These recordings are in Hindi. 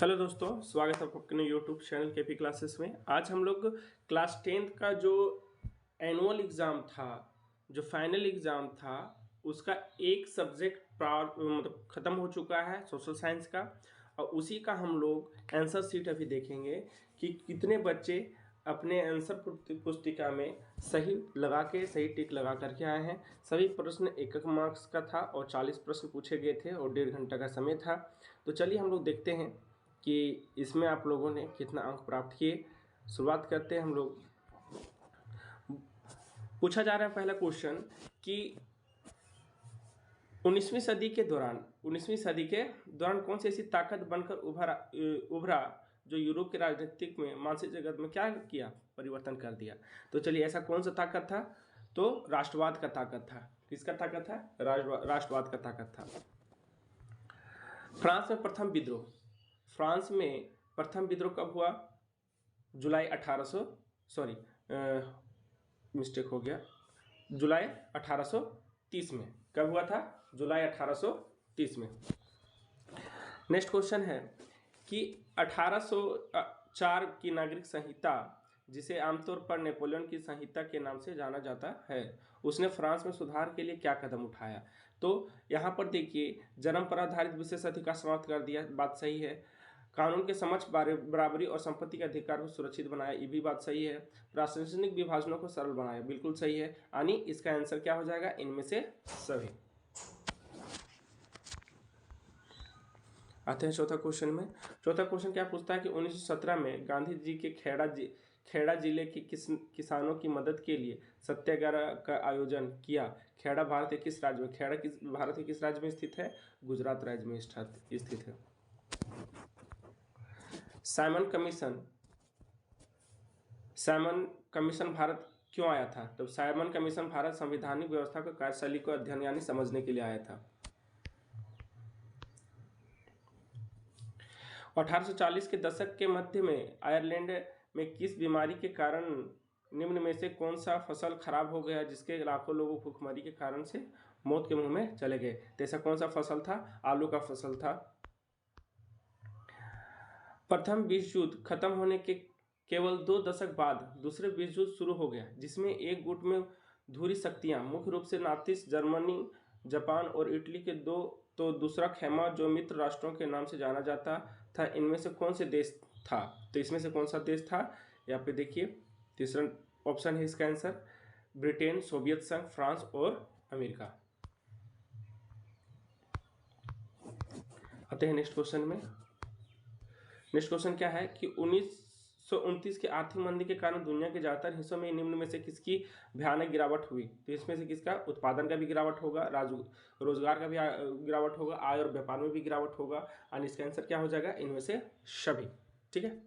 हेलो दोस्तों, स्वागत है अपने यूट्यूब चैनल केपी क्लासेस में। आज हम लोग क्लास 10th का जो एनुअल एग्ज़ाम था, जो फाइनल एग्ज़ाम था, उसका एक सब्जेक्ट मतलब ख़त्म हो चुका है, सोशल साइंस का। और उसी का हम लोग आंसर शीट अभी देखेंगे कि कितने बच्चे अपने आंसर पुस्तिका में सही लगा के, सही टिक लगा करके आए हैं। सभी प्रश्न एक एक मार्क्स का था और 40 प्रश्न पूछे गए थे और 1.5 घंटा का समय था। तो चलिए हम लोग देखते हैं कि इसमें आप लोगों ने कितना अंक प्राप्त किए। शुरुआत करते हैं हम लोग। पूछा जा रहा है पहला क्वेश्चन कि 19वीं सदी के दौरान कौन सी ऐसी ताकत बनकर उभरा जो यूरोप के राजनीतिक में, मानसिक जगत में क्या किया, परिवर्तन कर दिया। तो चलिए, ऐसा कौन सा ताकत था? तो राष्ट्रवाद का ताकत था। किसका ताकत था? राष्ट्रवाद का ताकत था। फ्रांस में प्रथम विद्रोह कब हुआ? जुलाई 1830 में। कब हुआ था? जुलाई 1830 में। नेक्स्ट क्वेश्चन है कि 1804 की नागरिक संहिता, जिसे आमतौर पर नेपोलियन की संहिता के नाम से जाना जाता है, उसने फ्रांस में सुधार के लिए क्या कदम उठाया? तो यहाँ पर देखिए, जन्म पर आधारित विशेष अधिकार समाप्त कर दिया, बात सही है। कानून के समक्ष बराबरी और संपत्ति के अधिकार को सुरक्षित बनाया, ये भी बात सही है। प्रशासनिक विभाजनों को सरल बनाया, बिल्कुल सही है। यानी इसका आंसर क्या हो जाएगा? इनमें से सभी। आते हैं चौथा क्वेश्चन में। चौथा क्वेश्चन क्या पूछता है कि 1917 में गांधी जी के खेड़ा जिले के किसानों की मदद के लिए सत्याग्रह का आयोजन किया। खेड़ा भारत के किस राज्य में? भारत के किस राज्य में स्थित है? गुजरात राज्य में स्थित है। साइमन कमीशन भारत क्यों आया था? तो साइमन कमीशन भारत संवैधानिक व्यवस्था को, कार्यशैली को अध्ययन यानी समझने के लिए आया था। 1840 के दशक के मध्य में आयरलैंड में किस बीमारी के कारण निम्न में से कौन सा फसल खराब हो गया, जिसके लाखों लोग भूखमरी के कारण से मौत के मुंह में चले गए? तो ऐसा कौन सा फसल था? आलू का फसल था। प्रथम विश्व युद्ध खत्म होने के केवल 2 दशक बाद दूसरे विश्व युद्ध शुरू हो गया, जिसमें एक गुट में धुरी शक्तियां, मुख्य रूप से नाथिस, जर्मनी, जापान और इटली के दो, तो दूसरा खेमा जो मित्र राष्ट्रों के नाम से जाना जाता था। इनमें से कौन से देश था? तो इसमें से कौन सा देश था? यहाँ पे देखिए, तीसरा ऑप्शन है इसका आंसर, ब्रिटेन, सोवियत संघ, फ्रांस और अमेरिका। आते हैं नेक्स्ट क्वेश्चन में। नेक्स्ट क्वेश्चन क्या है कि 1929 के आर्थिक मंदी के कारण दुनिया के ज्यादातर हिस्सों में निम्न में से किसकी भयानक गिरावट हुई? तो इसमें से किसका? उत्पादन का भी गिरावट होगा, रोजगार का भी गिरावट होगा, आय और व्यापार में भी गिरावट होगा। और इसका आंसर क्या हो जाएगा? इनमें से सभी। ठीक है।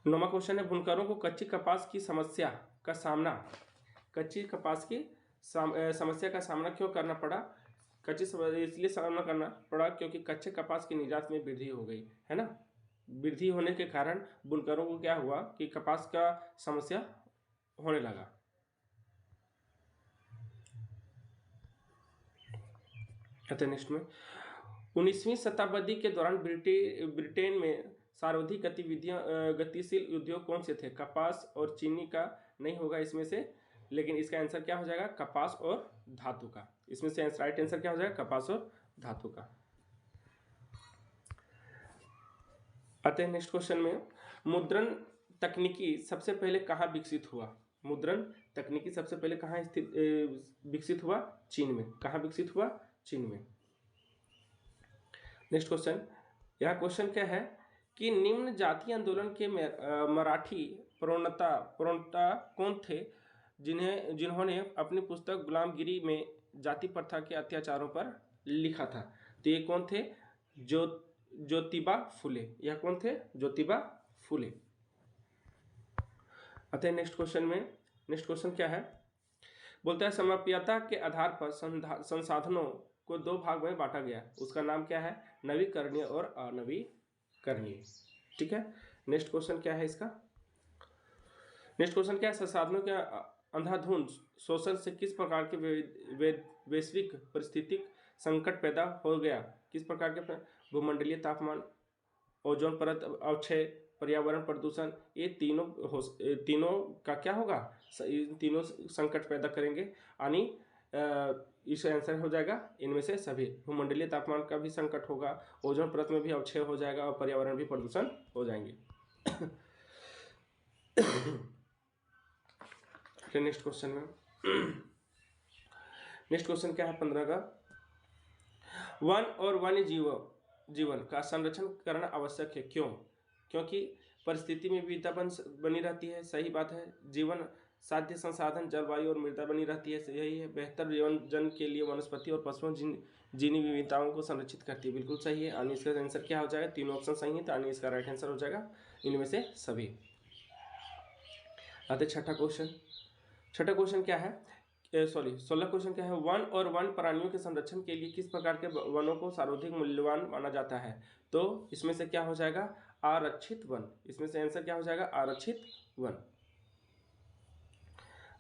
9वां क्वेश्चन है, बुनकरों को कच्ची कपास की समस्या का सामना क्यों करना पड़ा? इसलिए सामना करना पड़ा क्योंकि कच्चे कपास की निर्यात में वृद्धि हो गई है ना। वृद्धि होने के कारण बुनकरों को क्या हुआ कि कपास का समस्या होने लगा। नेक्स्ट में, 19वीं शताब्दी के दौरान ब्रिटेन में सर्वाधिक गतिशील उद्योग कौन से थे? कपास और चीनी का नहीं होगा इसमें से, लेकिन इसका आंसर क्या हो जाएगा? कपास और धातु का। इसमें से राइट आंसर क्या हो जाएगा? कपास और धातु का। आते हैं नेक्स्ट क्वेश्चन में। मुद्रण तकनीकी सबसे पहले कहाँ विकसित हुआ? मुद्रण तकनीकी सबसे पहले कहाँ विकसित हुआ? चीन में। कहाँ विकसित हुआ? चीन में। नेक्स्ट क्वेश्चन, यह क्वेश्चन क्या है कि निम्न जातीय आंदोलन के मराठी प्रणेता कौन थे, जिन्होंने अपनी पुस्तक गुलामगिरी में जाति प्रथा के अत्याचारों पर लिखा था? तो ये कौन थे? ज्योतिबा फुले। यह कौन थे? ज्योतिबा फुले। आते हैं नेक्स्ट क्वेश्चन में। नेक्स्ट क्वेश्चन क्या है? बोलता है समप्यता के आधार पर संसाधनों को 2 भाग में बांटा गया, उसका नाम क्या है? नवीकरणीय और अनवीकरणीय। ठीक है। नेक्स्ट क्वेश्चन क्या है इसका? नेक्स्ट क्वेश्चन क्या है? संसाधनों के अंधाधुंध शोषण से किस प्रकार के वैश्विक परिस्थितिक संकट पैदा हो गया। किस प्रकार के? भूमंडलीय तापमान, ओजोन परत अवक्षय, पर्यावरण प्रदूषण, ये तीनों का क्या होगा? इन तीनों संकट पैदा करेंगे। यानी इसका आंसर हो जाएगा इनमें से सभी। भूमंडलीय तापमान का भी संकट होगा, ओजोन परत में भी अवक्षय हो जाएगा और पर्यावरण भी प्रदूषण हो जाएंगे। नेक्स्ट क्वेश्चन में नेक्स्ट क्वेश्चन क्या है 15 का? वन और वन्य जीवन का संरक्षण करना आवश्यक है। क्यों? क्योंकि परिस्थिति में विविधता बनी रहती है, सही बात है। जीवन साध्य संसाधन, जलवायु और मृदा बनी रहती है, यही है। बेहतर जीवन जन के लिए वनस्पति और पशुओं जीनी विविधताओं को संरक्षित करती है, बिल्कुल सही है। यानी इसका आंसर क्या हो जाएगा? तीनों ऑप्शन सही है, तो यानी इसका राइट आंसर हो जाएगा इनमें से सभी। आते छठा क्वेश्चन क्या है? 16 क्वेश्चन क्या है? वन और वन प्राणियों के संरक्षण के लिए किस प्रकार के वनों को सर्वाधिक मूल्यवान माना जाता है? तो इसमें से क्या हो जाएगा? आरक्षित वन। इसमें से आंसर क्या हो जाएगा? आरक्षित वन।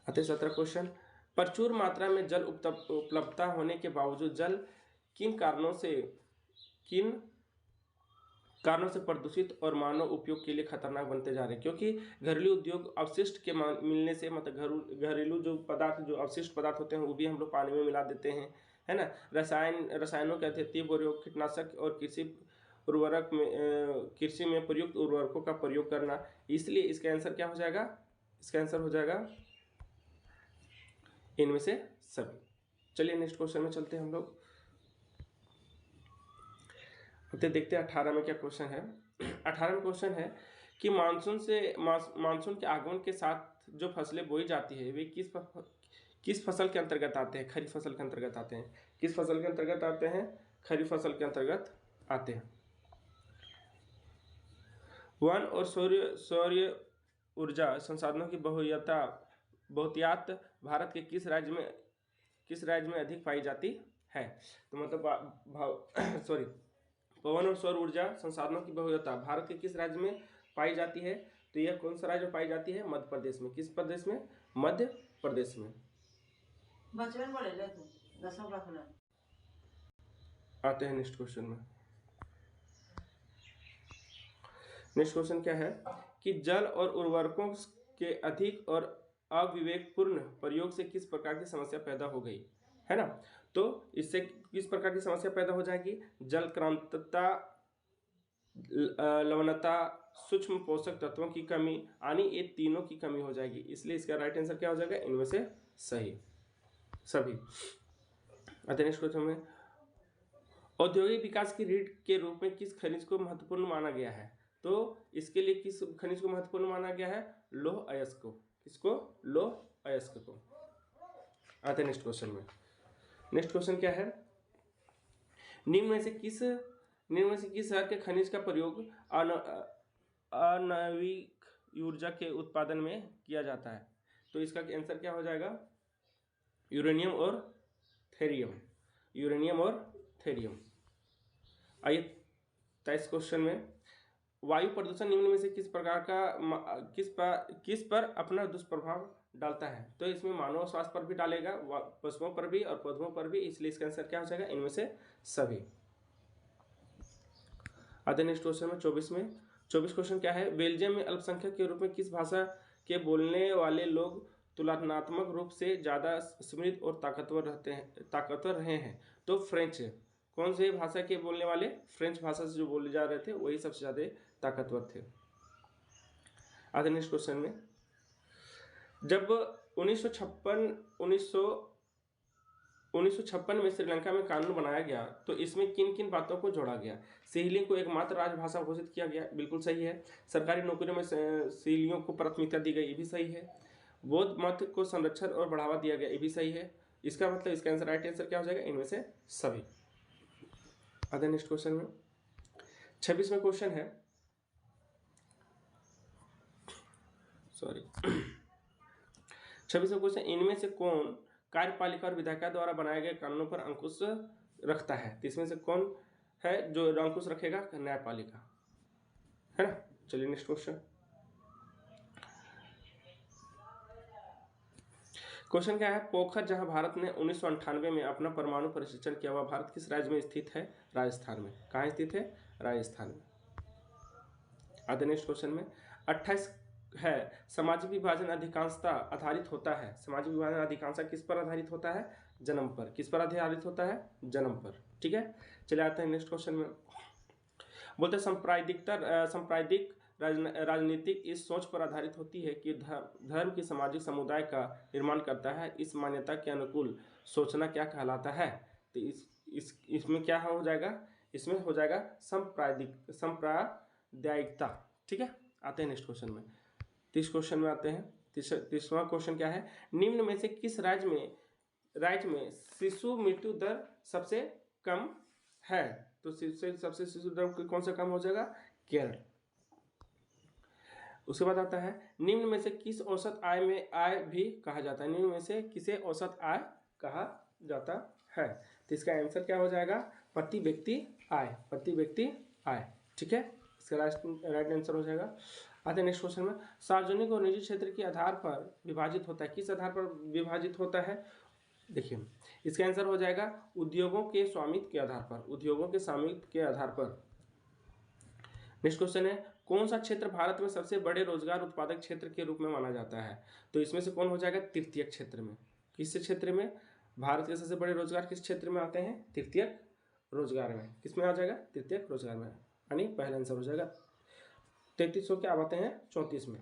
आते 17 क्वेश्चन, प्रचुर मात्रा में जल उपलब्धता होने के बावजूद जल किन कारणों से प्रदूषित और मानव उपयोग के लिए खतरनाक बनते जा रहे हैं? क्योंकि घरेलू उद्योग अपशिष्ट के मिलने से, मतलब घरेलू जो अवशिष्ट पदार्थ होते हैं वो भी हम लोग पानी में मिला देते हैं, है ना। रसायनों के अत्यधिक प्रयोग, कीटनाशक और कृषि में प्रयुक्त उर्वरकों का प्रयोग करना, इसलिए इसका आंसर क्या हो जाएगा? इसका आंसर हो जाएगा इनमें से सभी। चलिए नेक्स्ट क्वेश्चन में चलते हैं हम लोग। देखते हैं 18 में क्या क्वेश्चन है। 18 में क्वेश्चन है कि मानसून के आगमन के साथ जो फसलें बोई जाती है वे किस फसल के अंतर्गत आते हैं? खरीफ फसल के अंतर्गत आते हैं। किस फसल के अंतर्गत आते हैं? खरीफ फसल के अंतर्गत आते हैं। वन और सौर्य ऊर्जा संसाधनों की बहुतायत भारत के किस राज्य में अधिक पाई जाती है? तो मतलब पवन और सौर ऊर्जा संसाधनों की बहुतायत भारत के किस राज्य में पाई जाती है? तो यह कौन सा राज्य में पाई जाती है? मध्य प्रदेश में। किस प्रदेश में? मध्य प्रदेश में। आते हैं नेक्स्ट क्वेश्चन में। नेक्स्ट क्वेश्चन क्या है कि जल और उर्वरकों के अधिक और अविवेकपूर्ण प्रयोग से किस प्रकार की समस्या पैदा हो गई, है ना। तो इससे किस प्रकार की समस्या पैदा हो जाएगी? जल क्रांतता, लवणता, सूक्ष्म पोषक तत्वों की कमी, यानी ये तीनों की कमी हो जाएगी। इसलिए इसका राइट आंसर क्या हो जाएगा? इनमें से सभी। नेक्स्ट क्वेश्चन में, औद्योगिक विकास की रीढ़ के रूप में किस खनिज को महत्वपूर्ण माना गया है? तो इसके लिए किस खनिज को महत्वपूर्ण माना गया है? लौह अयस्क को। किसको? लौह अयस्क को। आते हैं नेक्स्ट क्वेश्चन में। नेक्स्ट क्वेश्चन क्या है? निम्न में से किस शहर के खनिज का प्रयोग आणविक ऊर्जा के उत्पादन में किया जाता है? तो इसका आंसर क्या हो जाएगा? यूरेनियम और थेरियम। आइए 23 क्वेश्चन में, वायु प्रदूषण निम्न में से किस पर अपना दुष्प्रभाव डालता है? तो इसमें मानव स्वास्थ्य पर भी डालेगा, पशुओं पर भी और पौधों पर भी, इसलिए इसका आंसर क्या हो जाएगा? इनमें से सभी। आते नेक्स्ट क्वेश्चन में 24 क्वेश्चन क्या है? बेल्जियम में अल्पसंख्यक के रूप में किस भाषा के बोलने वाले लोग तुलनात्मक रूप से ज़्यादा समृद्ध और ताकतवर रहे हैं? तो फ्रेंच। कौन से भाषा के बोलने वाले? फ्रेंच भाषा से जो बोले जा रहे थे वही सबसे ज़्यादा ताकतवर थे। आते नेक्स्ट क्वेश्चन में, जब 1956 में श्रीलंका में कानून बनाया गया तो इसमें किन किन बातों को जोड़ा गया? सिंहली को एकमात्र राजभाषा घोषित किया गया, बिल्कुल सही है। सरकारी नौकरियों में सिंहलियों को प्राथमिकता दी गई, ये भी सही है। बौद्ध मत को संरक्षण और बढ़ावा दिया गया, ये भी सही है। इसका मतलब इसका आंसर, राइट आंसर क्या हो जाएगा? इनमें से सभी। आते नेक्स्ट क्वेश्चन में 26वां क्वेश्चन है, 26वां क्वेश्चन, इनमें से कौन कार्यपालिका और विधायिका द्वारा बनाए गए कानूनों पर अंकुश रखता है? तो इसमें से कौन है जो अंकुश रखेगा? न्यायपालिका, है ना। चलिए नेक्स्ट क्वेश्चन क्या है, पोखर जहां भारत ने 1998 में अपना परमाणु परीक्षण किया हुआ, भारत किस राज्य में स्थित है? राजस्थान में। कहाँ स्थित है? राजस्थान में। आते नेक्स्ट क्वेश्चन में 28 है, सामाजिक विभाजन अधिकांशता आधारित होता है। सामाजिक विभाजन अधिकांशता किस पर आधारित होता है? जन्म पर। किस पर आधारित होता है? जन्म पर। ठीक है, चले आते हैं नेक्स्ट क्वेश्चन में। बोलते हैं सांप्रदायिक राजनीतिक इस सोच पर आधारित होती है कि धर्म की सामाजिक समुदाय का निर्माण करता है। इस मान्यता के अनुकूल सोचना क्या कहलाता है? तो इसमें क्या हो जाएगा? इसमें हो जाएगा सांप्रदायिकता। ठीक है, आते हैं नेक्स्ट क्वेश्चन में। 30 क्वेश्चन में आते हैं। तीसरा क्वेश्चन क्या है, निम्न में से किस राज्य में शिशु मृत्यु दर सबसे कम है? तो सबसे शिशु दर कौन सा कम हो जाएगा? केरल। उसके बाद आता है, निम्न में से किस औसत आय में आय भी कहा जाता है? निम्न में से किसे औसत आय कहा जाता है? तो इसका आंसर क्या हो जाएगा? प्रति व्यक्ति आय। प्रति व्यक्ति आय। ठीक है, इसका राइट आंसर हो जाएगा। आते नेक्स्ट क्वेश्चन में, सार्वजनिक और निजी क्षेत्र के आधार पर विभाजित होता है। किस आधार पर विभाजित होता है? देखिए, इसका आंसर हो जाएगा उद्योगों के स्वामित्व के आधार पर। उद्योगों के स्वामित्व के आधार पर। नेक्स्ट क्वेश्चन है, कौन सा क्षेत्र भारत में सबसे बड़े रोजगार उत्पादक क्षेत्र के रूप में माना जाता है? तो इसमें से कौन हो जाएगा? तृतीयक क्षेत्र में। किस क्षेत्र में भारत के सबसे बड़े रोजगार किस क्षेत्र में आते हैं? तृतीयक रोजगार में। किस में आ जाएगा? तृतीयक रोजगार में, यानी पहला आंसर हो जाएगा। 33 क्या आते हैं? 34 में।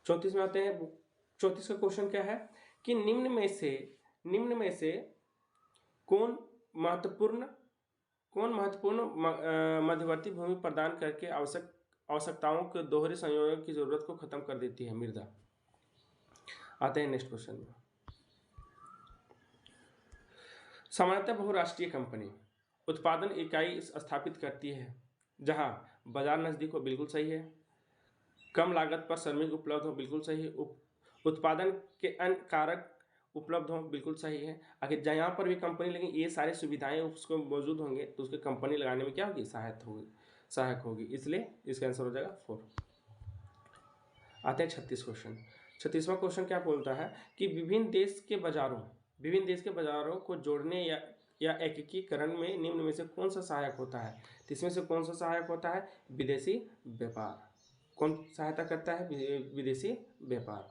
34 में आते हैं। 34 का क्वेश्चन क्या है कि निम्न में से कौन महत्वपूर्ण मध्यवर्ती भूमि प्रदान करके आवश्यकताओं के दोहरे संयोजन की जरूरत को खत्म कर देती है? मृदा। आते हैं नेक्स्ट क्वेश्चन में। सामान्यतः बहुराष्ट्रीय कंपनी उत्पादन इकाई स्थापित करती है जहां बाजार नजदीक हो, बिल्कुल सही है। कम लागत पर श्रमिक उपलब्ध हो, बिल्कुल सही है। उत्पादन के अन्य कारक उपलब्ध हो, बिल्कुल सही है। अगर जहाँ पर भी कंपनी लगी ये सारी सुविधाएं उसको मौजूद होंगे तो उसके कंपनी लगाने में क्या होगी? सहायक होगी। इसलिए इसका आंसर हो जाएगा 4। आते हैं 36 क्वेश्चन। 36वां क्वेश्चन क्या बोलता है कि विभिन्न देश के बाजारों को जोड़ने या एकीकरण में निम्न में से कौन सा सहायक होता है? तो इसमें से कौन सा सहायक होता है? विदेशी व्यापार। कौन सहायता करता है? विदेशी व्यापार।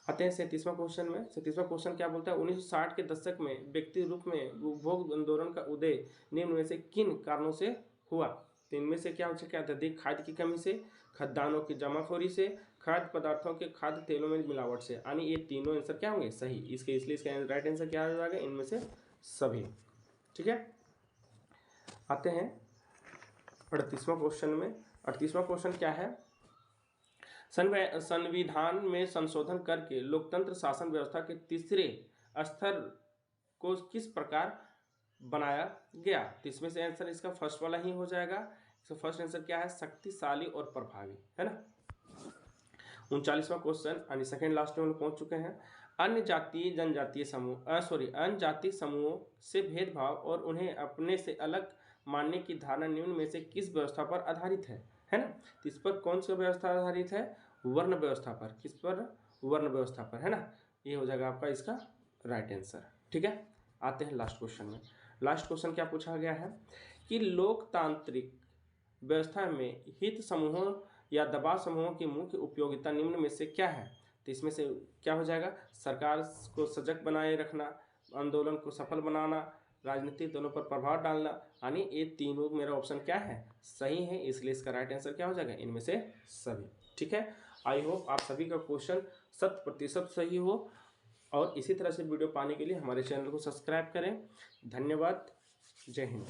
आते हैं 37वां क्वेश्चन में। 37वां क्वेश्चन क्या बोलता है, 1960 के दशक में व्यक्ति रूप में उपभोग आंदोलन का उदय निम्न में से किन कारणों से हुआ? तो इनमें से क्या हो सकता है? अत्यधिक खाद्य की कमी से, खाद्यान्नों की जमाखोरी से, खाद्य पदार्थों के खाद्य तेलों में मिलावट से। यानी ये तीनों आंसर क्या होंगे? सही। इसलिए इसका राइट आंसर क्या हो जाएगा? इनमें से सभी। ठीक है, आते हैं 38वां क्वेश्चन में। 38वां क्वेश्चन क्या है, संविधान में संशोधन करके लोकतंत्र शासन व्यवस्था के तीसरे स्तर को किस प्रकार बनाया गया? तो इसमें से आंसर इसका फर्स्ट वाला ही हो जाएगा। इसका फर्स्ट आंसर क्या है? शक्तिशाली और प्रभावी, है ना। 39वां क्वेश्चन यानी सेकेंड लास्ट में हम पहुंच चुके हैं। अन्य जातीय समूहों से भेदभाव और उन्हें अपने से अलग मानने की धारणा निम्न में से किस व्यवस्था पर आधारित है ना। तो इस पर कौन सी व्यवस्था आधारित है? वर्ण व्यवस्था पर। किस पर? वर्ण व्यवस्था पर, है ना। ये हो जाएगा आपका इसका राइट आंसर। ठीक है, आते हैं लास्ट क्वेश्चन में। लास्ट क्वेश्चन क्या पूछा गया है कि लोकतांत्रिक व्यवस्था में हित समूहों या दबाव समूहों की मुख्य उपयोगिता निम्न में से क्या है? तो इसमें से क्या हो जाएगा? सरकार को सजग बनाए रखना, आंदोलन को सफल बनाना, राजनीतिक दलों पर प्रभाव डालना। यानी ये तीनों मेरा ऑप्शन क्या है? सही है। इसलिए इसका राइट आंसर क्या हो जाएगा? इनमें से सभी। ठीक है, आई होप आप सभी का क्वेश्चन 100% सही हो। और इसी तरह से वीडियो पाने के लिए हमारे चैनल को सब्सक्राइब करें। धन्यवाद। जय हिंद।